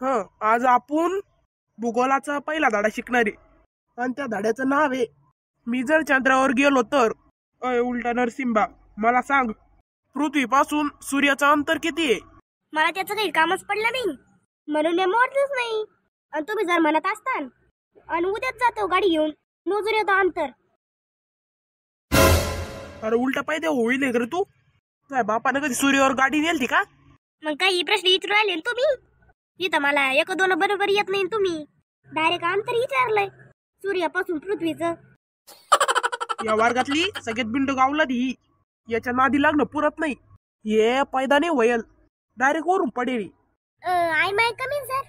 आज आपण भूगोलाचा पहिला धडा शिकणार आहे आणि त्या धड्याचं नाव आहे मी जर चंद्रावर गेलो तर. अय उलटा नरसिंबा, मला सांग पृथ्वीपासून सूर्याचं अंतर किती आहे? मला त्याचं काही कामच पडलं नाही म्हणून मी मोजलंच नाही. आणि तुम्ही जर म्हणत असताल आणि उद्याच जातो गाडी घेऊन मोजून येतो अंतर. अरे उलटा पाहिजे होईल रे तू. तुझ्या बापानं कधी सूर्यावर गाडी नेलती का? मग काही प्रश्न विचारू राहिले ना तुम्ही? इथं मला एक दोन बरोबर येत नाही तुम्ही डायरेक्ट अंतर विचारलंय सूर्यापासून पृथ्वीचं. या वर्गातली सगळ्यात बिंड गावला दी. याच्या नादी लागणं पुरत नाही. ये पैदा नाही होईल, डायरेक्ट वरून पडेल. I my coming sir.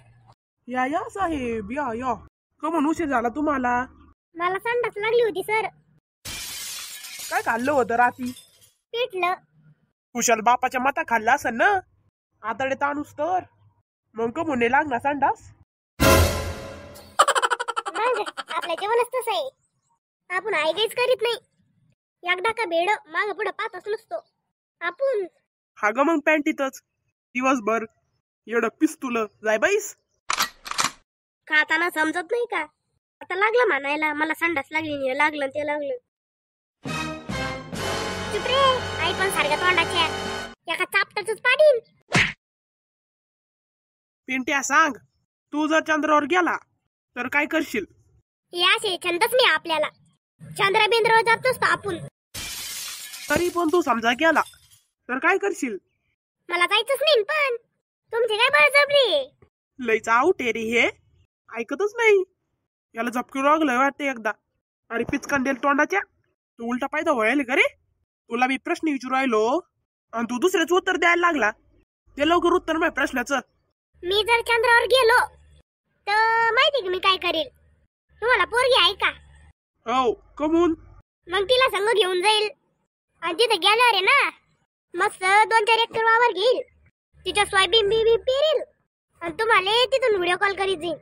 या या साहेब या या. कमून उशीर झाला तुम्हाला? मला संडास लागली होती सर. काय खाल्लं होतं रात्री? पिठलं. कुशल बापाच्या माता खाल्ला असेल ना आतडे ताणूस तर. मग कमून नाही लागणार संडास? आपल्या जेवणच तसं आहे, आपण आई काहीच करीत नाही. एकदा का बेड माग पुढे पाहतच नसतो आपण. हा ग मग पॅन्टीतच दिवसभर एवढं पिस्तुल जाय बाईस. खाताना समजत नाही का? आता लागलं म्हणायला मला संडास लागली, हे लागलं ते लागलं. चुप रे, आई पण सारख्या तोंडाच्या एका चापटाच पाडीन. पिंट्या सांग, तू जर चंद्रावर गेला तर काय करशील? हे असे छंदच नाही आपल्याला. चंद्रा बिंद्रावर जात नसतो आपण. तरी पण तू समजा गेला तर काय करशील? मला जायचंच नाही पण तुमची काय बळजबरी? लईच आउट आहे रे हे, ऐकतच नाही. याला झपकी लागलं वाटते एकदा. अरे पिचकंडेल तोंडाच्या, तू उलटा पायदा व्हायला का रे? तुला मी प्रश्न विचारू राहिलो आणि तू दुसऱ्याच उत्तर द्यायला लागला. ते लवकर उत्तर माझ्या प्रश्नाचं. मी जर चंद्रावर गेलो तर माहिती का मी काय करेल? तुम्हाला पोरगी आहे का? हो. कमून? मग तिला संग घेऊन जाईल आणि तिथे गेल्यावर आहे ना मस्त 2-4 एकर वावर घेईल, तिच्या सोयाबीन बी पेरेल आणि तुम्हाला तिथून व्हिडिओ कॉल करीत जाईल.